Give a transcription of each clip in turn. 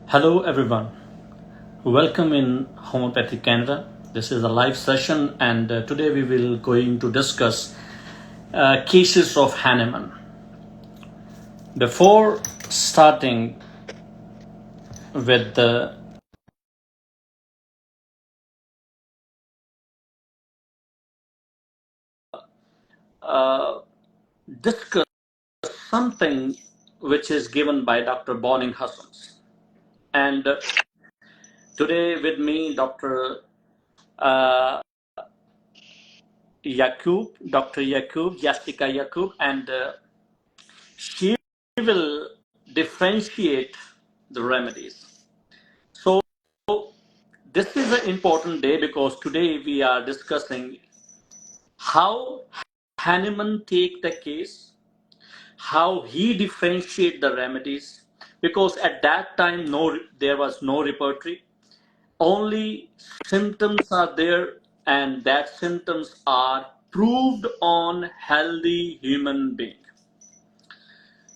Hello, everyone. Welcome in Homeopathy Canada. This is a live session, and today we will going to discuss cases of Hahnemann. Before starting with the discuss something which is given by Dr. Bonning Hussons, and today with me, Dr. Uh, Dr. Jessica Yakub, and she will differentiate the remedies. So this is an important day because today we are discussing how Hahnemann take the case, how he differentiate the remedies, because at that time there was no repertory, only symptoms are there, and that symptoms are proved on healthy human being.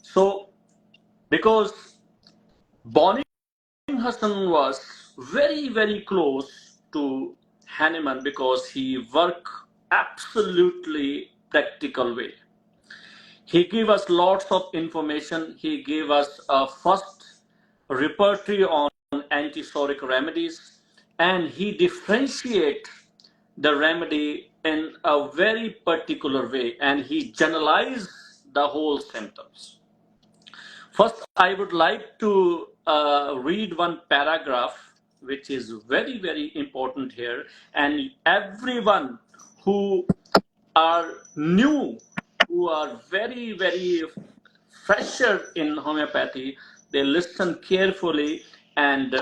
So because Bonnie Hassan was very close to Hahnemann because he worked absolutely practical way. He gave us lots of information. He gave us a first repertory on antipsoric remedies, and he differentiate the remedy in a very particular way, and he generalized the whole symptoms. First, I would like to read one paragraph which is very important here, and everyone who are new, who are very fresher in homeopathy, they listen carefully, and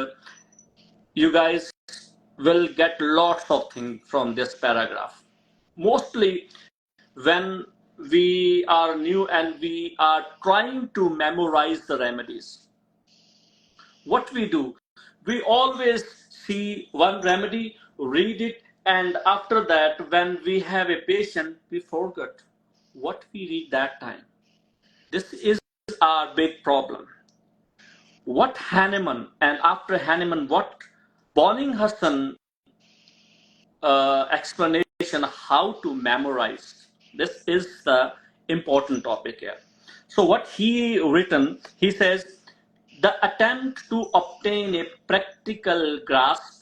you guys will get lots of things from this paragraph. Mostly when we are new and we are trying to memorize the remedies, what we do, we always see one remedy, read it, and after that, when we have a patient, we forget what we read that time. This is our big problem. What Hahnemann, and after Hahnemann, what Bonning-Hassan explanation how to memorize. This is the important topic here. So what he written, he says, the attempt to obtain a practical grasp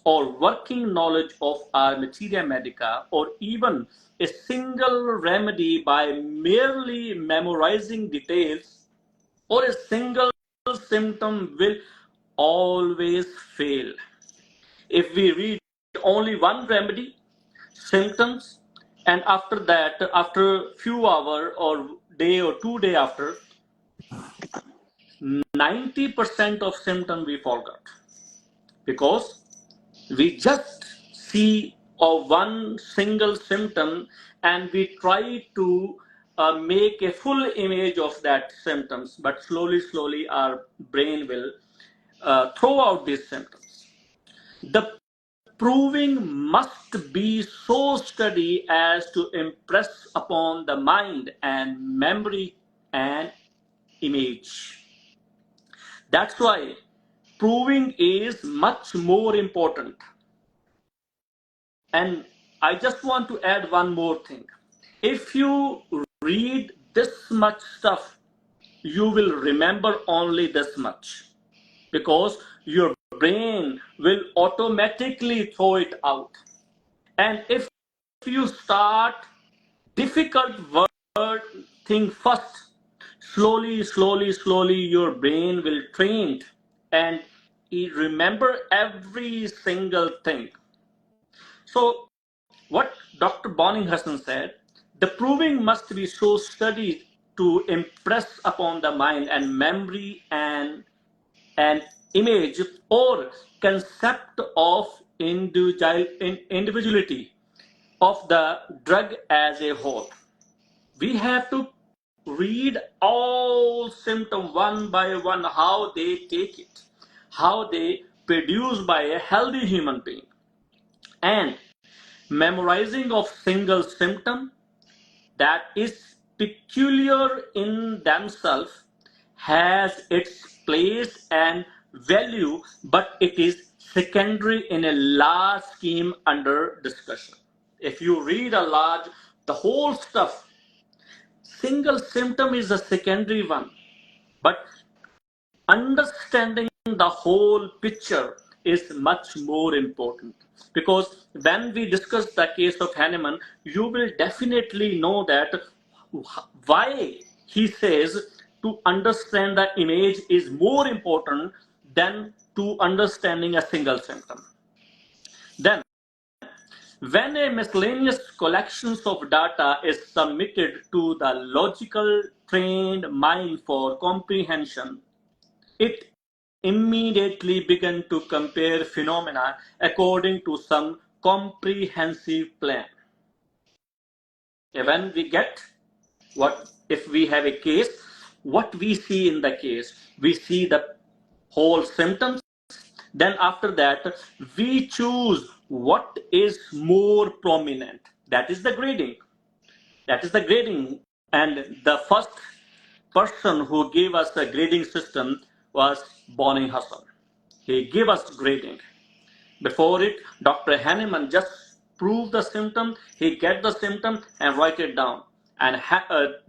or working knowledge of our materia medica, or even a single remedy by merely memorizing details, or a single symptom will always fail. If we read only one remedy, symptoms, and after that, after few hour or day or 2 day after, 90% of symptom we forgot, because we just see one single symptom and we try to make a full image of that symptoms, but slowly our brain will throw out these symptoms. The proving must be so steady as to impress upon the mind and memory and image. That's why proving is much more important. And I just want to add one more thing. If you read this much stuff, you will remember only this much, because your brain will automatically throw it out. And if you start difficult word thing first, slowly your brain will train and remember every single thing. So what Dr. Bonning-Hassan said, the proving must be so studied to impress upon the mind and memory and an image or concept of individuality of the drug as a whole. We have to read all symptoms one by one, how they take it, how they produce by a healthy human being. And memorizing of single symptom that is peculiar in themselves has its place and value, but it is secondary in a large scheme under discussion. If you read the whole stuff, single symptom is a secondary one, but understanding the whole picture is much more important, because when we discuss the case of Hahnemann, you will definitely know that why he says to understand the image is more important than to understanding a single symptom. Then, when a miscellaneous collections of data is submitted to the logical trained mind for comprehension, it immediately began to compare phenomena according to some comprehensive plan. When we get what if we have a case, what we see in the case, we see the whole symptoms. Then after that, we choose what is more prominent. That is the grading. That is the grading. And the first person who gave us a grading system was Bonnie Hassan. He gave us grading. Before it, Dr. Hahnemann just proved the symptom, he get the symptom and write it down. And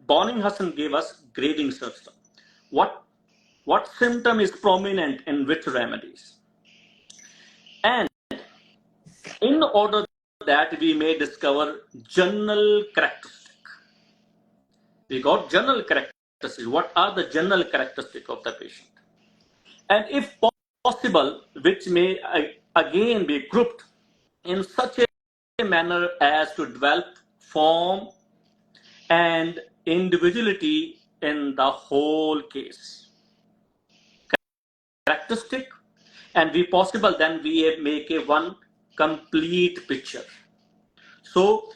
Bonnie Hassan gave us grading system. What symptom is prominent in which remedies? And in order that we may discover general characteristic. We got general characteristics. What are the general characteristics of the patient? And if possible, which may again be grouped in such a manner as to develop form and individuality in the whole case. Characteristic, and we possible then we make a one complete picture. So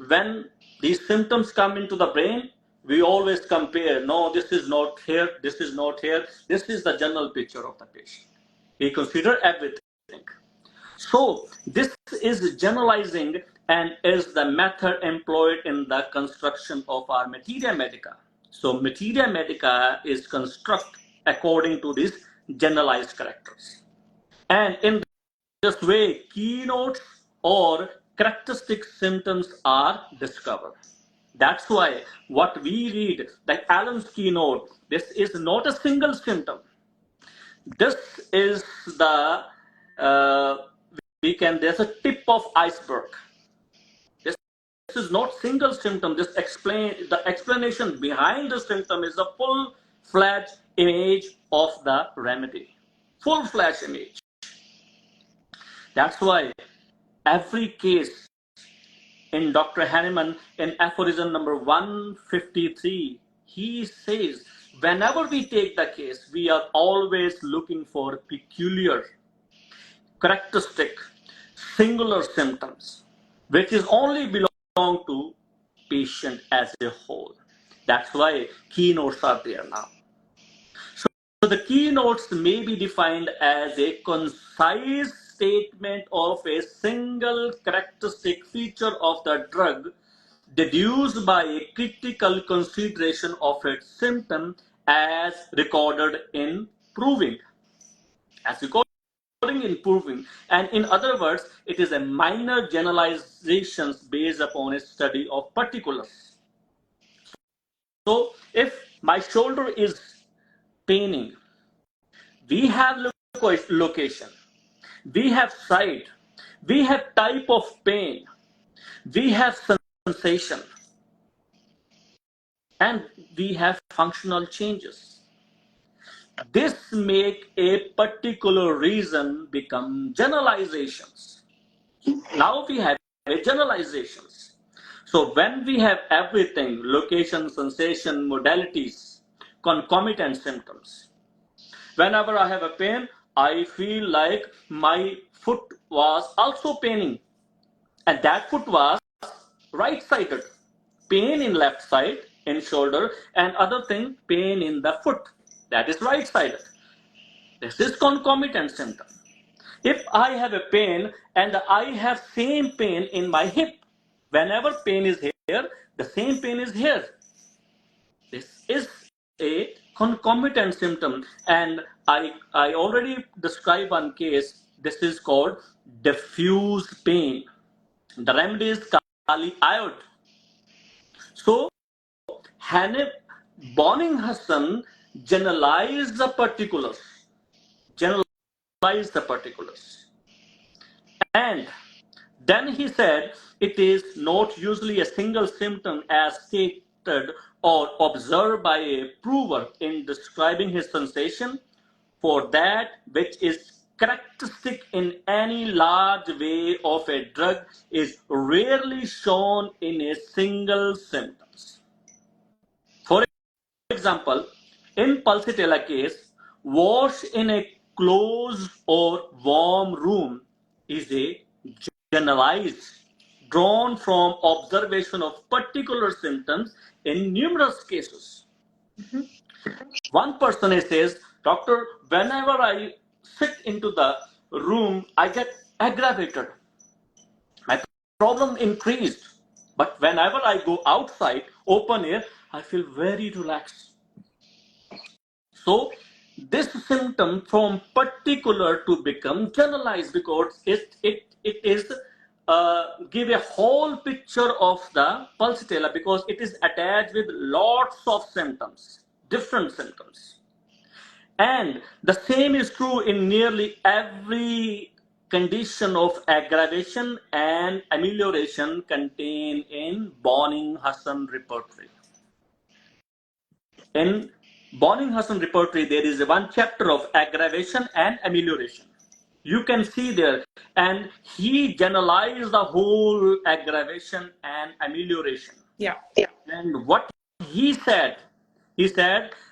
when these symptoms come into the brain, we always compare. No, this is not here, this is not here. This is the general picture of the patient. We consider everything. So this is generalizing and is the method employed in the construction of our materia medica. So materia medica is constructed according to these generalized characters. And in this way, keynotes or characteristic symptoms are discovered. That's why what we read, like Allen's keynote, this is not a single symptom. This is there's a tip of iceberg. This is not single symptom. The explanation behind the symptom is a full-fledged image of the remedy. Full-fledged image. That's why every case in Dr. Hahnemann, in aphorism number 153, he says, whenever we take the case, we are always looking for peculiar, characteristic, singular symptoms, which is only belong to patient as a whole. That's why keynotes are there now. So the keynotes may be defined as a concise statement of a single characteristic feature of the drug, deduced by a critical consideration of its symptom as recorded in proving. And in other words, it is a minor generalizations based upon a study of particulars. So if my shoulder is paining, we have location, we have site, we have type of pain, we have sensation, and we have functional changes. This make a particular reason become generalizations. Now we have generalizations. So when we have everything, location, sensation, modalities, concomitant symptoms. Whenever I have a pain, I feel like my foot was also paining. And that foot was right-sided. Pain in left side, in shoulder, and other thing, pain in the foot. That is right-sided. This is concomitant symptom. If I have a pain and I have same pain in my hip, whenever pain is here, the same pain is here. This is a concomitant symptom. And I already described one case. This is called diffuse pain. The remedy is kali iod. So Hannah Bonninghausen generalized the particulars. Generalized the particulars. And then he said it is not usually a single symptom as stated or observed by a prover in describing his sensation, for that which is characteristic in any large way of a drug is rarely shown in a single symptoms. For example, in pulsatilla case, wash in a closed or warm room is a generalized, drawn from observation of particular symptoms in numerous cases. One person says, Doctor, whenever I sit into the room, I get aggravated. My problem increased. But whenever I go outside, open air, I feel very relaxed. So this symptom from particular to become generalized because it is give a whole picture of the pulsatilla because it is attached with lots of symptoms, different symptoms. And the same is true in nearly every condition of aggravation and amelioration contained in Bonninghausen repertory. In Bonninghausen repertory, there is one chapter of aggravation and amelioration. You can see there, and he generalized the whole aggravation and amelioration. Yeah. And what he said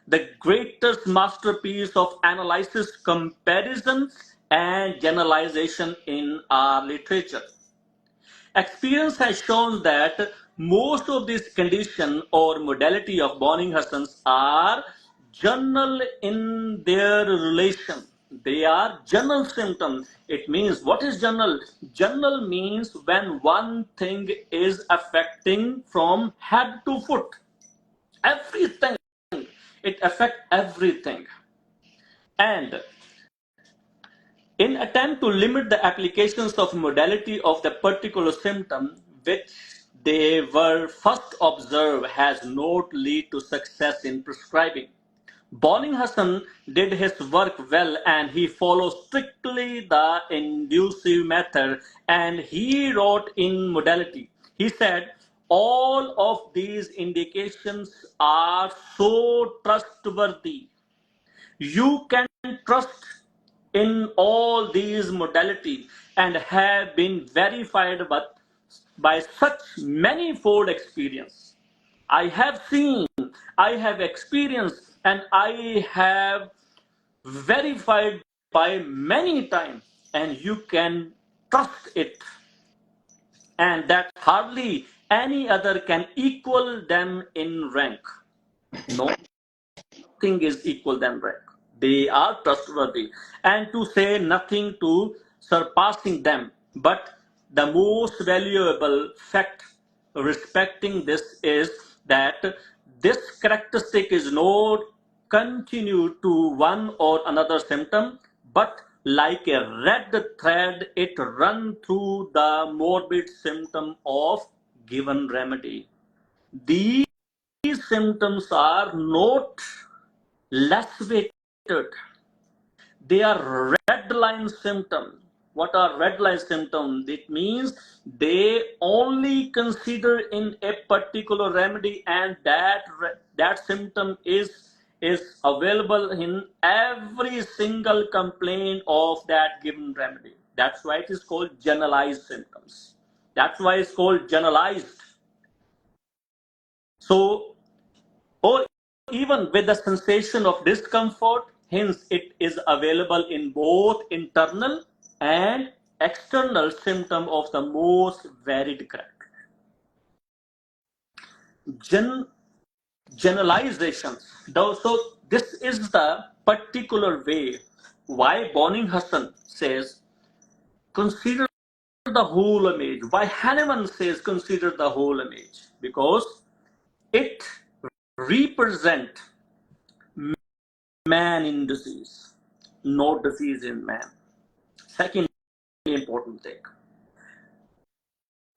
the greatest masterpiece of analysis, comparisons, and generalization in our literature. Experience has shown that most of these condition or modality of Bonninghausen's are general in their relation. They are general symptoms. It means what is general? General means when one thing is affecting from head to foot. Everything. It affects everything. And in attempt to limit the applications of modality of the particular symptom which they were first observed has not lead to success in prescribing. Bonninghausen did his work well and he followed strictly the inducive method and he wrote in modality. He said, all of these indications are so trustworthy. You can trust in all these modalities and have been verified by such manifold experience. I have seen, I have experienced, and I have verified by many times, and you can trust it, and that hardly any other can equal them in rank. No thing is equal than rank. They are trustworthy, and to say nothing to surpassing them. But the most valuable fact respecting this is that this characteristic is not continued to one or another symptom, but like a red thread, it runs through the morbid symptom of given remedy. These symptoms are not less weighted. They are red line symptoms. What are red line symptoms? It means they only consider in a particular remedy and that symptom is available in every single complaint of that given remedy. That's why it is called generalized symptoms. That's why it's called generalized. So, or even with the sensation of discomfort, hence it is available in both internal and external symptom of the most varied character. Generalizations. So this is the particular way why Bonninghausen says consider the whole image. Why Hahnemann says consider the whole image, because it represents man in disease, no disease in man. Second important thing,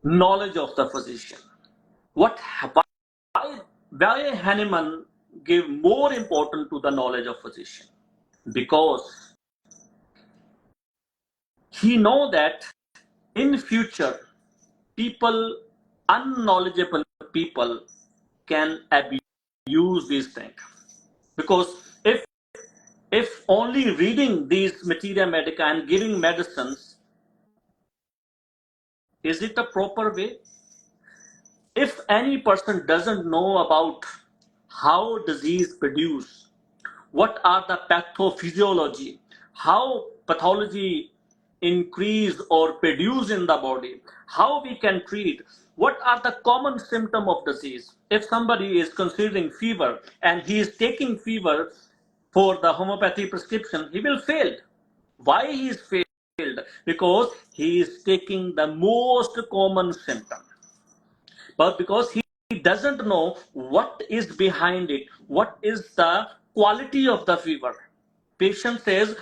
knowledge of the physician. What why Hahnemann gave more importance to the knowledge of physician? Because he know that in future people, unknowledgeable people can abuse these things. Because if only reading these materia medica and giving medicines, is it a proper way? If any person doesn't know about how disease produce, what are the pathophysiology, how pathology increase or produce in the body, how we can treat, what are the common symptom of disease. If somebody is considering fever and he is taking fever for the homeopathy prescription, he will fail. Why he is failed? Because he is taking the most common symptom, but because he doesn't know what is behind it, what is the quality of the fever. Patient says,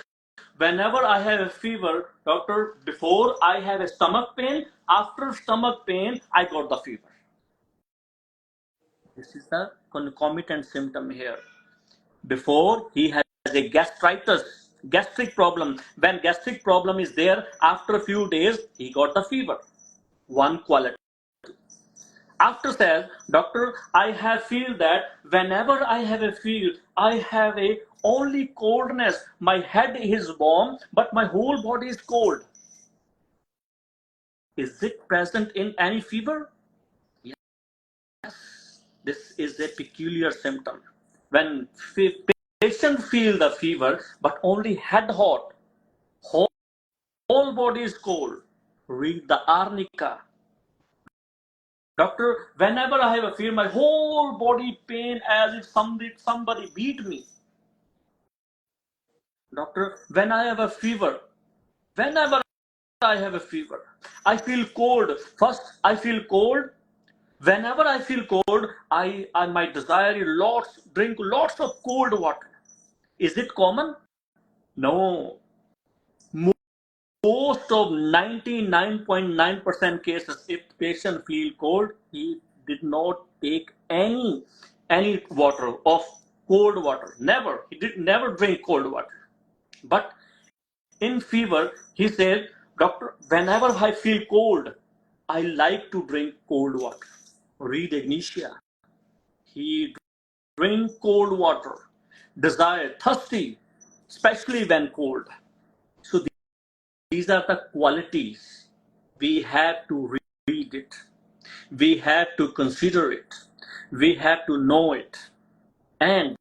whenever I have a fever, doctor, before I have a stomach pain, after stomach pain, I got the fever. This is the concomitant symptom here. Before he has a gastritis, gastric problem. When gastric problem is there, after a few days, he got the fever. One quality. After says, doctor, I have feel that whenever I have a feel, I have a only coldness. My head is warm, but my whole body is cold. Is it present in any fever? Yes. This is a peculiar symptom. When patient feel the fever, but only head hot, whole body is cold, read the arnica. Doctor, whenever I have a fever, my whole body pain as if somebody beat me. Doctor, when I have a fever, whenever I have a fever, I feel cold. First, I feel cold. Whenever I feel cold, I might desire drink lots of cold water. Is it common? No. Most of 99.9% cases, if patient feel cold, he did not take any water of cold water. Never. He did never drink cold water. But in fever, he said, doctor, whenever I feel cold, I like to drink cold water. Read Ignitia. He drink cold water. Desire, thirsty, especially when cold. So these are the qualities. We have to read it. We have to consider it. We have to know it. And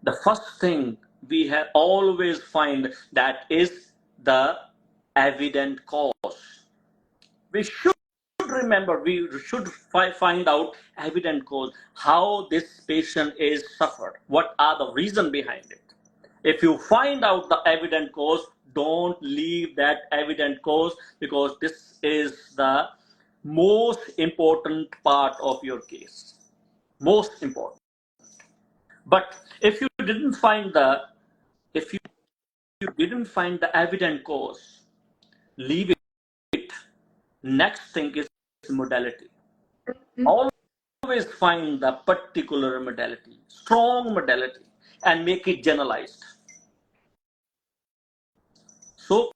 the first thing we have always find that is the evident cause. We should remember, we should find out evident cause, how this patient is suffered, what are the reason behind it. If you find out the evident cause, don't leave that evident cause, because this is the most important part of your case, most important. But if you didn't find the if you didn't find the evident cause, leave it. Next thing is modality. Always find the particular modality, strong modality, and make it generalized. So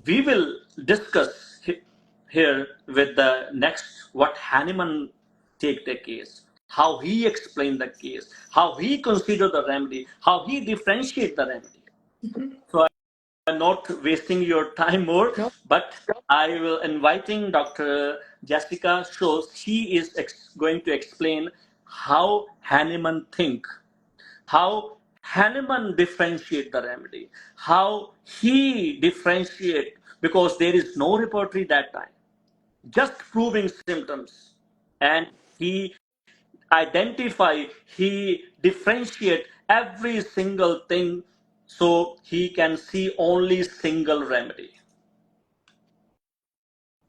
we will discuss here with the next what Hahnemann take the case, how he explained the case, how he consider the remedy, how he differentiate the remedy. So I'm not wasting your time more, but I will inviting Dr. Jessica. So she is going to explain how Hahnemann think, how Hahnemann differentiate the remedy, how he differentiate, because there is no repertory that time, just proving symptoms, and he identify, he differentiate every single thing, so he can see only single remedy.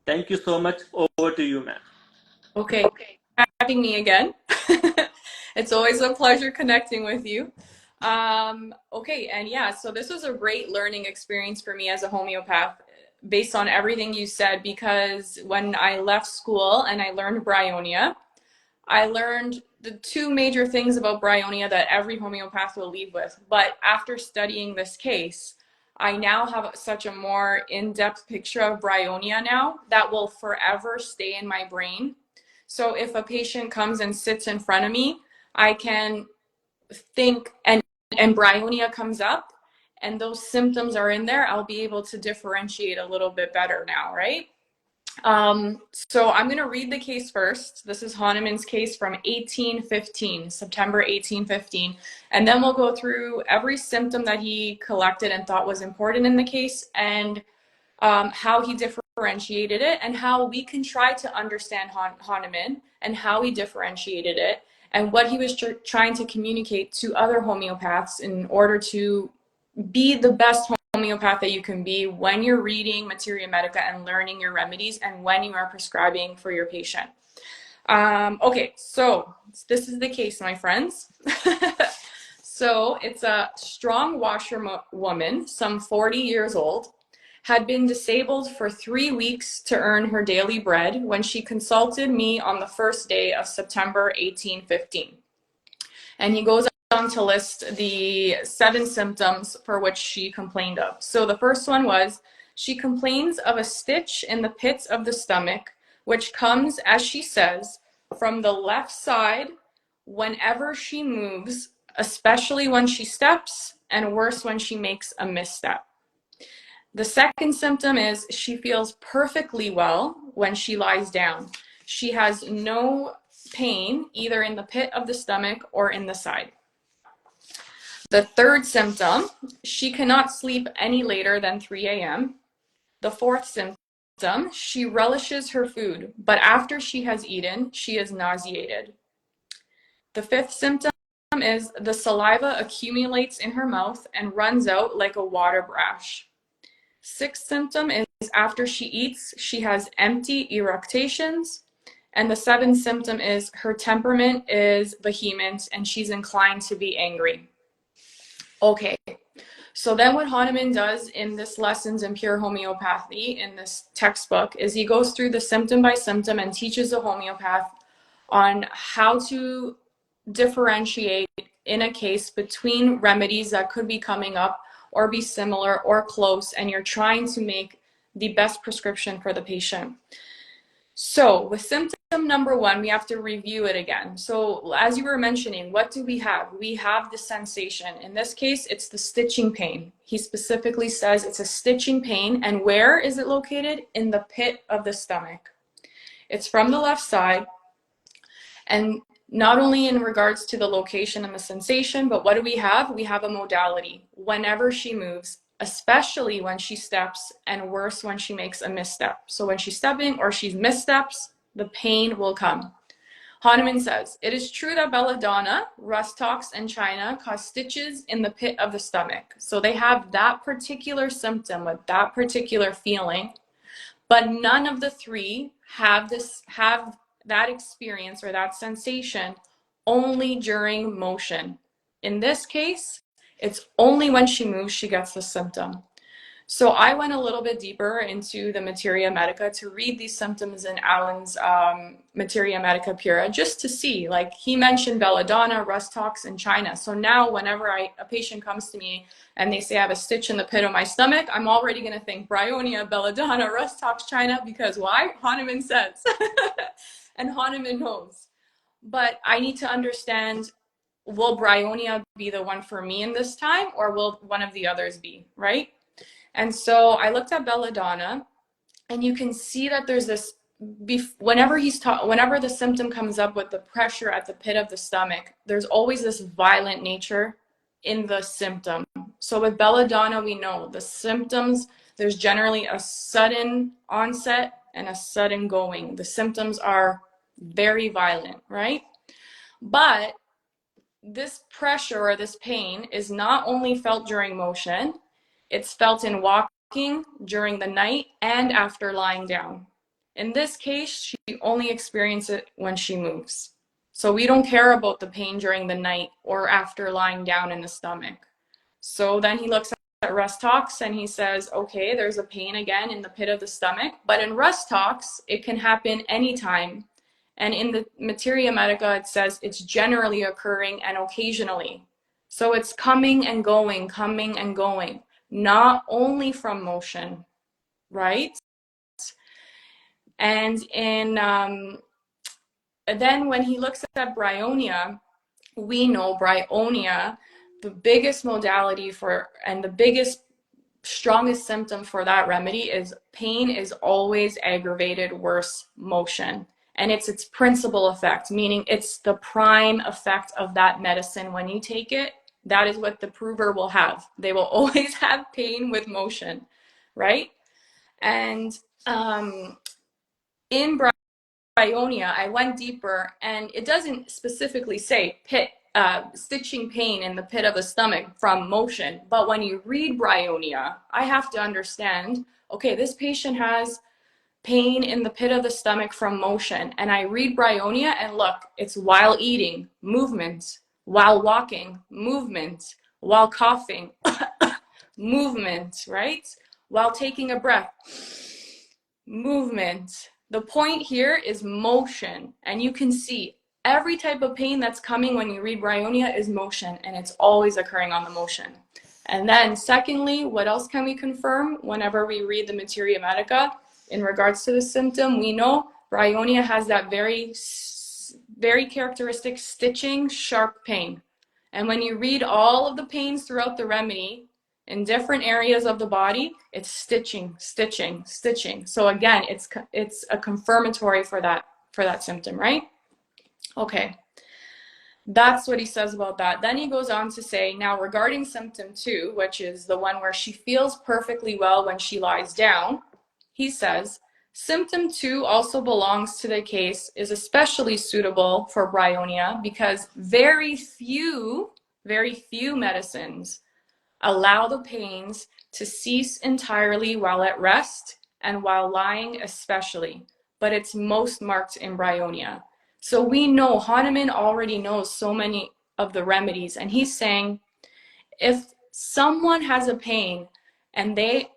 Thank you so much. Over to you, ma'am. Okay, having me again. It's always a pleasure connecting with you. Okay, and yeah, so this was a great learning experience for me as a homeopath based on everything you said, because when I left school and I learned bryonia, I learned the two major things about bryonia that every homeopath will leave with. But after studying this case, I now have such a more in-depth picture of bryonia now that will forever stay in my brain. So if a patient comes and sits in front of me, I can think and bryonia comes up and those symptoms are in there, I'll be able to differentiate a little bit better now, right? So I'm going to read the case first. This is Hahnemann's case from 1815, September 1815. And then we'll go through every symptom that he collected and thought was important in the case, and how he differentiated it, and how we can try to understand Hahnemann and how he differentiated it, and what he was trying to communicate to other homeopaths in order to be the best homeopath that you can be when you're reading Materia Medica and learning your remedies and when you are prescribing for your patient. Okay, so this is the case, my friends. So it's a strong washerwoman, some 40 years old, had been disabled for 3 weeks to earn her daily bread when she consulted me on the first day of September 1815. And he goes on to list the 7 symptoms for which she complained of. So the first one was, she complains of a stitch in the pits of the stomach, which comes, as she says, from the left side whenever she moves, especially when she steps, and worse when she makes a misstep. The second symptom is she feels perfectly well when she lies down. She has no pain either in the pit of the stomach or in the side. The third symptom, she cannot sleep any later than 3 a.m. The fourth symptom, she relishes her food, but after she has eaten, she is nauseated. The fifth symptom is the saliva accumulates in her mouth and runs out like a water brash. Sixth symptom is after she eats, she has empty eructations. And the seventh symptom is her temperament is vehement and she's inclined to be angry. Okay, so then what Hahnemann does in this Lessons in Pure Homeopathy, in this textbook, is he goes through the symptom by symptom and teaches a homeopath on how to differentiate in a case between remedies that could be coming up or be similar or close, and you're trying to make the best prescription for the patient. So with symptom number 1, we have to review it again. So as you were mentioning, what do we have? We have the sensation. In this case, it's the stitching pain. He specifically says it's a stitching pain. And where is it located? In the pit of the stomach. It's from the left side. And not only in regards to the location and the sensation, but what do we have? We have a modality. Whenever she moves, especially when she steps, and worse when she makes a misstep. So when she's stepping or she's missteps, the pain will come. Hahnemann says, it is true that belladonna, rustox, and china cause stitches in the pit of the stomach. So they have that particular symptom with that particular feeling, but none of the 3 have that experience or that sensation only during motion. In this case, it's only when she moves she gets the symptom. So I went a little bit deeper into the Materia Medica to read these symptoms in Alan's Materia Medica Pura, just to see, like he mentioned belladonna, rustox, and china. So now whenever a patient comes to me and they say I have a stitch in the pit of my stomach, I'm already going to think bryonia, belladonna, rustox, china, because why? Hahnemann says. And Hahnemann knows. But I need to understand, will bryonia be the one for me in this time, or will one of the others be, right? And so I looked at belladonna, and you can see that there's this, whenever the symptom comes up with the pressure at the pit of the stomach, there's always this violent nature in the symptom. So with belladonna, we know the symptoms, there's generally a sudden onset and a sudden going. The symptoms are very violent, right? But this pressure or this pain is not only felt during motion, it's felt in walking, during the night, and after lying down. In this case, she only experiences it when she moves. So we don't care about the pain during the night or after lying down in the stomach. So then he looks at rest talks and he says, okay, there's a pain again in the pit of the stomach, but in rest talks, it can happen anytime. And in the Materia Medica, it says it's generally occurring and occasionally. So it's coming and going, not only from motion, right? And then when he looks at bryonia, we know bryonia, the biggest modality for, and the biggest, strongest symptom for that remedy is pain is always aggravated worse motion. And it's its principal effect, meaning it's the prime effect of that medicine when you take it. That is what the prover will have. They will always have pain with motion, right? And in bryonia, I went deeper, and it doesn't specifically say stitching pain in the pit of the stomach from motion. But when you read bryonia, I have to understand, okay, this patient has pain in the pit of the stomach from motion. And I read bryonia and look, it's while eating, movement, while walking, movement, while coughing, movement, right? While taking a breath, movement. The point here is motion, and you can see every type of pain that's coming when you read bryonia is motion, and it's always occurring on the motion. And then secondly, what else can we confirm whenever we read the Materia Medica in regards to the symptom? We know bryonia has that very characteristic stitching, sharp pain. And when you read all of the pains throughout the remedy, in different areas of the body, it's stitching, stitching, stitching. So again, it's a confirmatory for that symptom, right? Okay, that's what he says about that. Then he goes on to say, now regarding symptom 2, which is the one where she feels perfectly well when she lies down, he says, symptom 2 also belongs to the case, is especially suitable for bryonia because very few medicines allow the pains to cease entirely while at rest and while lying especially, but it's most marked in bryonia. So we know, Hahnemann already knows so many of the remedies, and he's saying if someone has a pain and they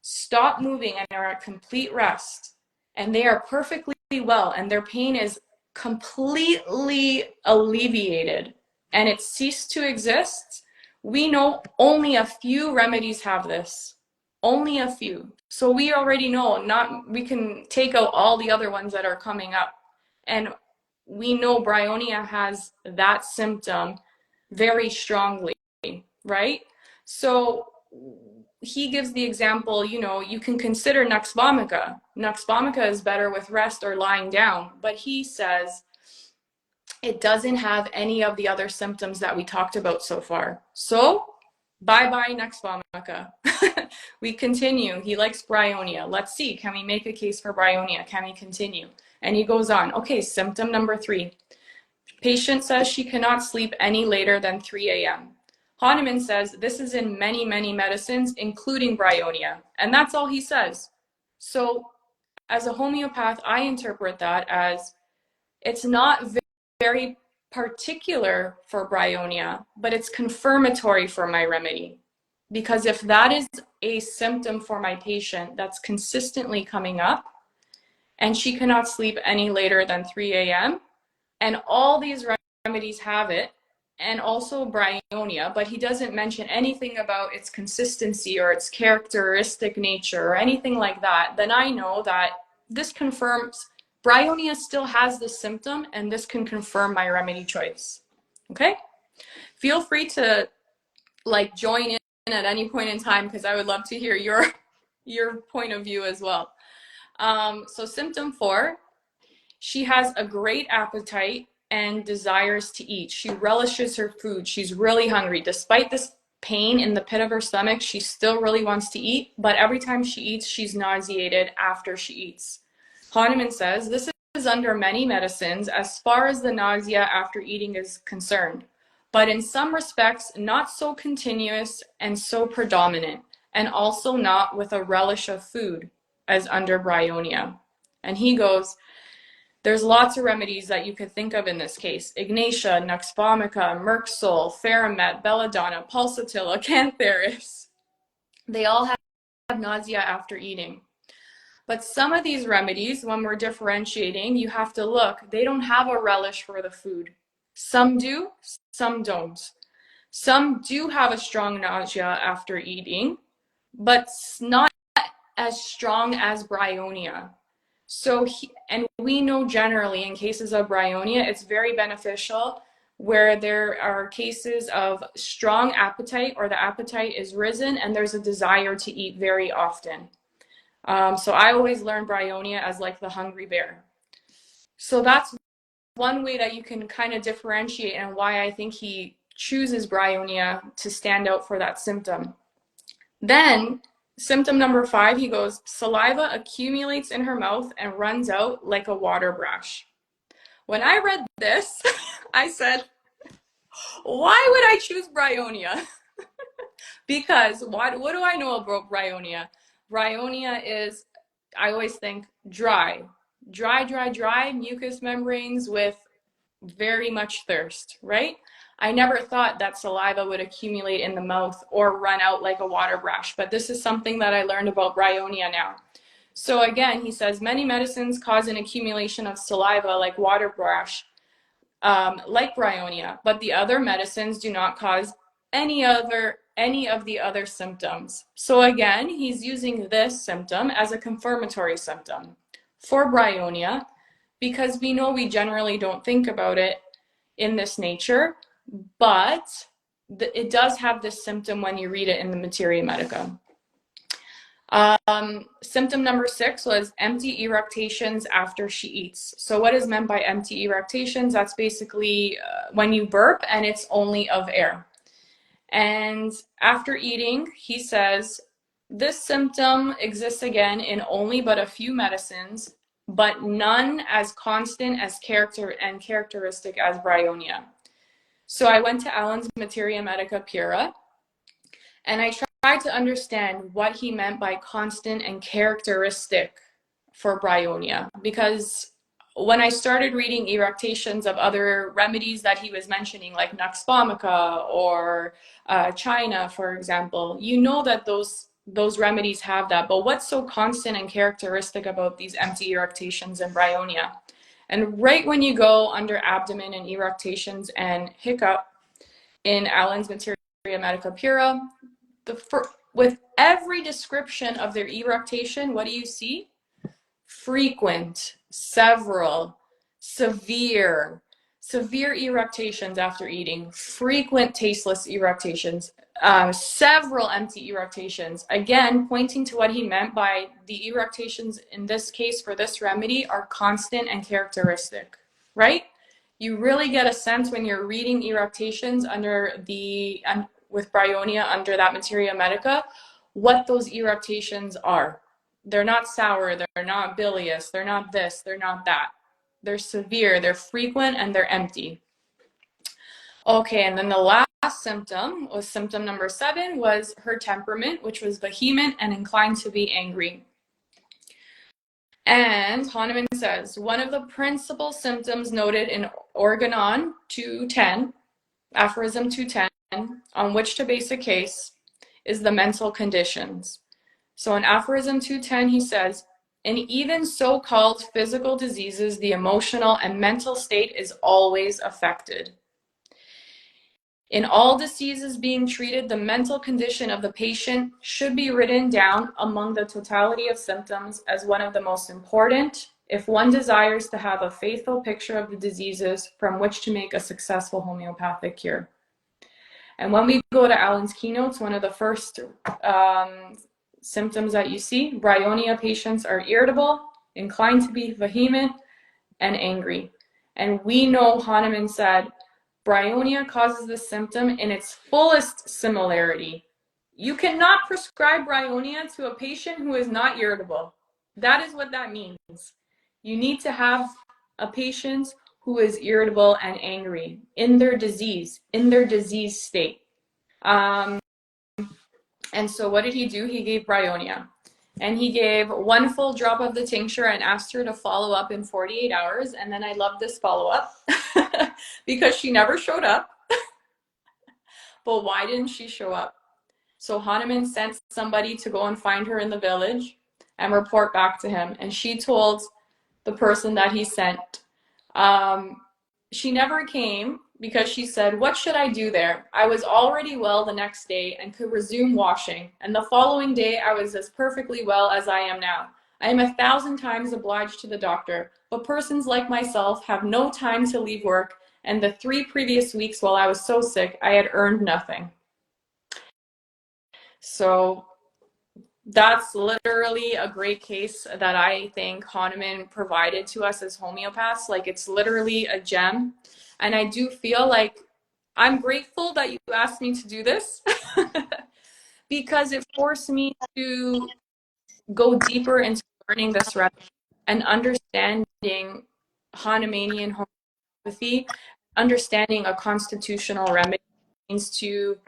stop moving and are at complete rest and they are perfectly well and their pain is completely alleviated and it ceased to exist, we know only a few remedies have this. Only a few. So we already know, we can take out all the other ones that are coming up. And we know bryonia has that symptom very strongly, right? So he gives the example, you can consider nux vomica. Nux vomica is better with rest or lying down, but he says it doesn't have any of the other symptoms that we talked about so far. So bye-bye nux vomica. We continue. He likes bryonia. Let's see, can we make a case for bryonia? Can we continue? And he goes on. Okay, symptom number 3. Patient says she cannot sleep any later than 3 a.m. Hahnemann says this is in many, many medicines, including bryonia. And that's all he says. So as a homeopath, I interpret that as it's not very particular for bryonia, but it's confirmatory for my remedy. Because if that is a symptom for my patient that's consistently coming up, and she cannot sleep any later than 3 a.m., and all these remedies have it, and also bryonia, but he doesn't mention anything about its consistency or its characteristic nature or anything like that, then I know that this confirms bryonia still has this symptom, and this can confirm my remedy choice. Okay? Feel free to join in at any point in time because I would love to hear your point of view as well. So symptom 4, she has a great appetite and desires to eat. She relishes her food. She's really hungry. Despite this pain in the pit of her stomach, she still really wants to eat, but every time she eats, she's nauseated after she eats. Hahnemann says this is under many medicines as far as the nausea after eating is concerned, but in some respects, not so continuous and so predominant, and also not with a relish of food as under bryonia. And he goes, There's lots of remedies that you could think of in this case. Ignatia, Nux vomica, Merxol, Theramet, Belladonna, Pulsatilla, Cantharis. They all have nausea after eating. But some of these remedies, when we're differentiating, you have to look. They don't have a relish for the food. Some do, some don't. Some do have a strong nausea after eating, but not as strong as bryonia. So, and we know generally in cases of bryonia, it's very beneficial where there are cases of strong appetite or the appetite is risen and there's a desire to eat very often. So I always learn bryonia as like the hungry bear. So that's one way that you can kind of differentiate and why I think he chooses bryonia to stand out for that symptom. Then symptom number 5, he goes, saliva accumulates in her mouth and runs out like a water brush. When I read this, I said, why would I choose bryonia? Because what do I know about bryonia? Bryonia is, I always think, dry, mucous membranes with very much thirst, right? I never thought that saliva would accumulate in the mouth or run out like a water brush, but this is something that I learned about bryonia now. So again, he says many medicines cause an accumulation of saliva like water brush, like bryonia, but the other medicines do not cause any of the other symptoms. So again, he's using this symptom as a confirmatory symptom for bryonia because we know we generally don't think about it in this nature, but it does have this symptom when you read it in the Materia Medica. Symptom number 6 was empty eructations after she eats. So what is meant by empty eructations? That's basically when you burp and it's only of air. And after eating, he says, this symptom exists again in only but a few medicines, but none as constant as characteristic as bryonia. So I went to Alan's Materia Medica Pura, and I tried to understand what he meant by constant and characteristic for bryonia, because when I started reading eructations of other remedies that he was mentioning, like Nux vomica or China, for example, you know that those remedies have that. But what's so constant and characteristic about these empty eructations and bryonia? And right when you go under abdomen and eructations and hiccup in Alan's Materia Medica Pura, with every description of their eructation, what do you see? Frequent, several, severe eructations after eating, frequent tasteless eructations, several empty eructations. Again, pointing to what he meant by the eructations in this case for this remedy are constant and characteristic, right? You really get a sense when you're reading eructations with bryonia under that Materia Medica, what those eructations are. They're not sour, they're not bilious, they're not this, they're not that. They're severe, they're frequent, and they're empty. Okay, and then the last symptom was symptom number 7 was her temperament, which was vehement and inclined to be angry. And Hahnemann says, one of the principal symptoms noted in Organon 210, aphorism 210, on which to base a case, is the mental conditions. So in aphorism 210, he says, in even so-called physical diseases, the emotional and mental state is always affected. In all diseases being treated, the mental condition of the patient should be written down among the totality of symptoms as one of the most important, if one desires to have a faithful picture of the diseases from which to make a successful homeopathic cure. And when we go to Alan's keynotes, one of the first symptoms that you see, bryonia patients are irritable, inclined to be vehement, and angry. And we know Hahnemann said, bryonia causes this symptom in its fullest similarity. You cannot prescribe bryonia to a patient who is not irritable. That is what that means. You need to have a patient who is irritable and angry in their disease state. And so what did he do? He gave bryonia. And he gave one full drop of the tincture and asked her to follow up in 48 hours. And then I loved this follow up because she never showed up. But why didn't she show up? So Hahnemann sent somebody to go and find her in the village and report back to him. And she told the person that he sent, she never came because she said, "What should I do there? I was already well the next day and could resume washing. And the following day, I was as perfectly well as I am now. I am 1,000 times obliged to the doctor, but persons like myself have no time to leave work. And the 3 previous weeks while I was so sick, I had earned nothing." So that's literally a great case that I think Hahnemann provided to us as homeopaths. Like, it's literally a gem. And I do feel like I'm grateful that you asked me to do this because it forced me to go deeper into learning this remedy and understanding Hahnemannian homeopathy, understanding a constitutional remedy means to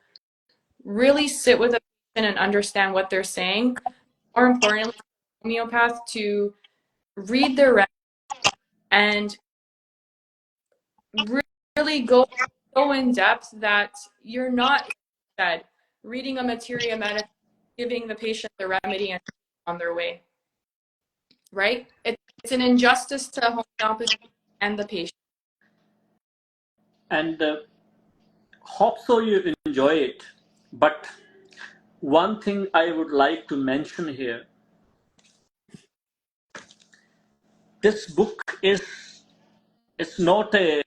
really sit with a patient and understand what they're saying. More importantly, homeopath to read their record and really go so in depth that you're not said reading a materia medica, giving the patient the remedy and on their way. Right? It's an injustice to homeopathy and the patient. And hope so you enjoy it. But one thing I would like to mention here, this book is, it's not a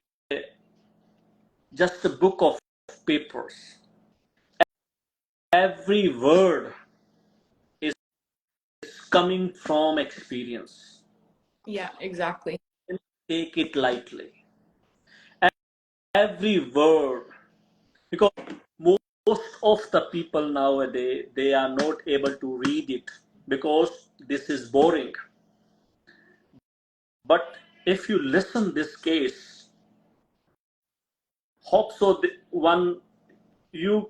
just a book of papers. Every word is coming from experience. Yeah, exactly. Take it lightly. Every word, because most of the people nowadays, they are not able to read it because this is boring. But if you listen this case, hope so one, you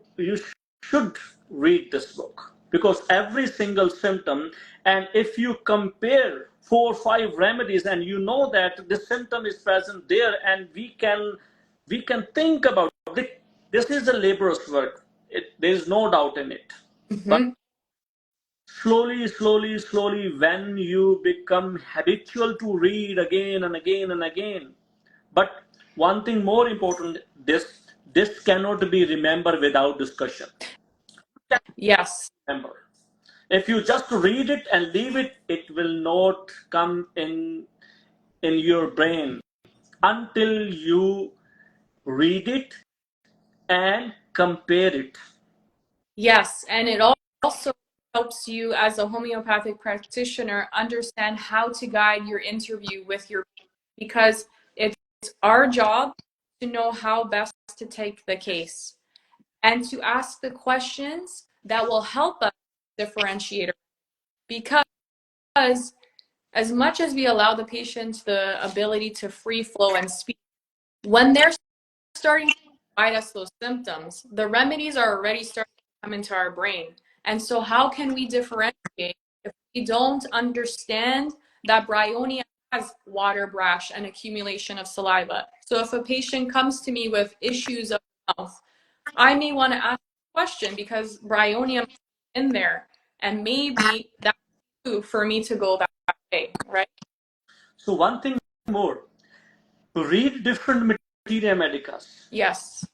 should read this book, because every single symptom, and if you compare 4 or 5 remedies and you know that this symptom is present there, and we can think about it. This is a laborious work, there is no doubt in it. But Mm-hmm. slowly, when you become habitual to read again and again and again. But one thing more important, this cannot be remembered without discussion. Yes. Remember, if you just read it and leave it, it will not come in your brain until you read it and compare it. Yes, and it also helps you as a homeopathic practitioner understand how to guide your interview with your, because it's our job to know how best to take the case and to ask the questions that will help us differentiate. Because as much as we allow the patient the ability to free flow and speak, when they're starting to provide us those symptoms, the remedies are already starting to come into our brain. And so how can we differentiate if we don't understand that bryonia has water brash and accumulation of saliva? So if a patient comes to me with issues of the mouth, I may want to ask a question because bryonia is in there, and maybe that's for me to go that way, right? So one thing more, read different materia medicas. Yes.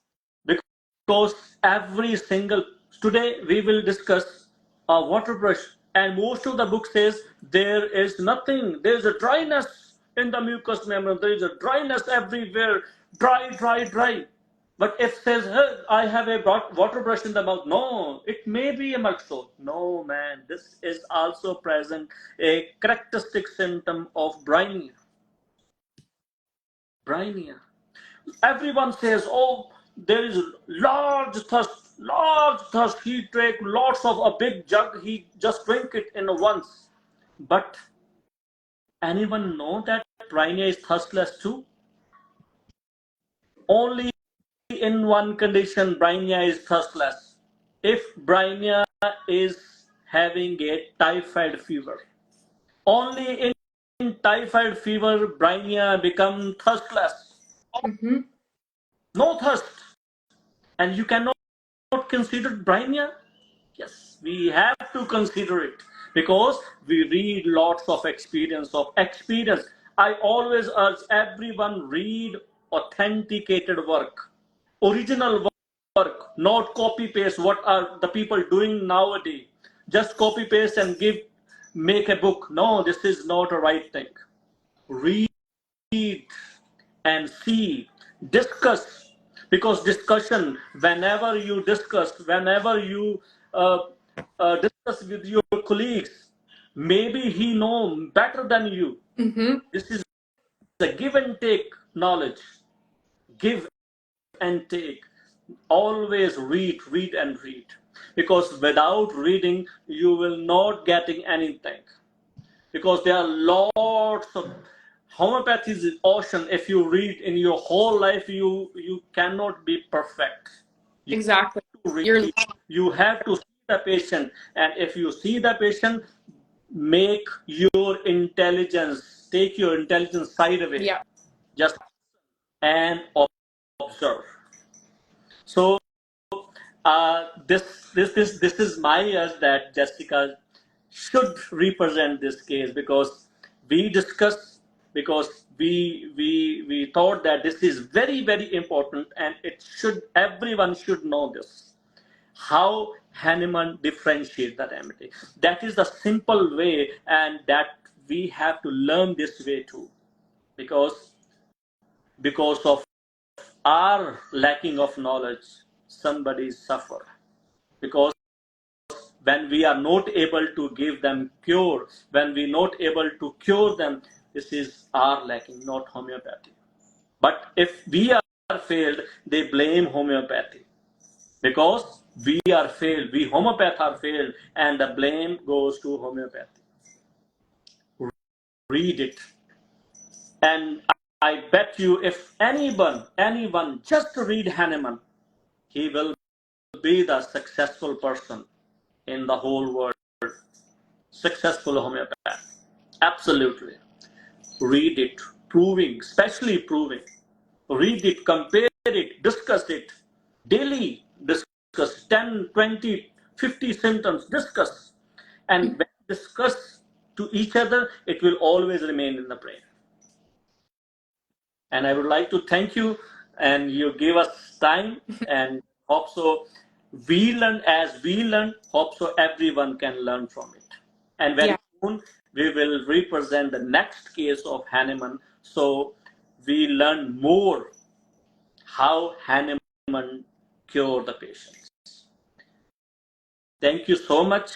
Because every single, today we will discuss a water brush, and most of the book says there is nothing, there is a dryness in the mucous membrane, there is a dryness everywhere, dry. But if says, hey, I have a water brush in the mouth, no, it may be a milk sore. No, man, this is also present a characteristic symptom of bryonia. Everyone says, oh, there is large thirst. He drank lots of a big jug. He just drink it in once. But anyone know that Brainia is thirstless too? Only in one condition, Brainia is thirstless. If Brainia is having a typhoid fever. Only in typhoid fever, Brainia become thirstless. Mm-hmm. No thirst. And you cannot consider Brainia? Yes, we have to consider it because we read lots of experience. I always urge everyone read authenticated work, original work, not copy paste. What are the people doing nowadays? Just copy paste and make a book. No, this is not a right thing. Read and see, discuss, because discussion, whenever you uh, discuss with your colleagues, maybe he know better than you. Mm-hmm. This is a give and take knowledge. Give and take. Always read and read, because without reading you will not getting anything, because there are lots of homeopathy is ocean. If you read in your whole life, you cannot be perfect. You Exactly. have to You're read. You have to see the patient, and if you see the patient, make your intelligence, take your intelligence side away. yeah. Just and observe. So this is my urge that Jessica should represent this case, because we discussed, because we thought that this is very important, and it should, everyone should know this, how Hahnemann differentiate the remedy. That is the simple way, and that we have to learn this way too, because of our lacking of knowledge, somebody suffer, because when we are not able to give them cure, when we not able to cure them, this is our lacking, not homeopathy. But if we are failed, they blame homeopathy, because we are failed, we homeopath are failed, and the blame goes to homeopathy. Read it, and I bet you, if anyone just read Hahnemann, he will be the successful person in the whole world. Successful homeopath. Absolutely. Read it, proving, especially proving. Read it, compare it, discuss it. Daily discuss 10, 20, 50 symptoms, discuss. And when discuss to each other, it will always remain in the brain. And I would like to thank you, and you gave us time, and hope so we learn, hope so everyone can learn from it. And very Yeah. soon we will represent the next case of Hahnemann, so we learn more how Hahnemann cured the patients. Thank you so much,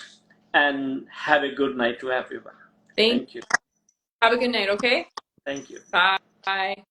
and have a good night to everyone. Thank Thank you. Have a good night, okay? Thank you. Bye.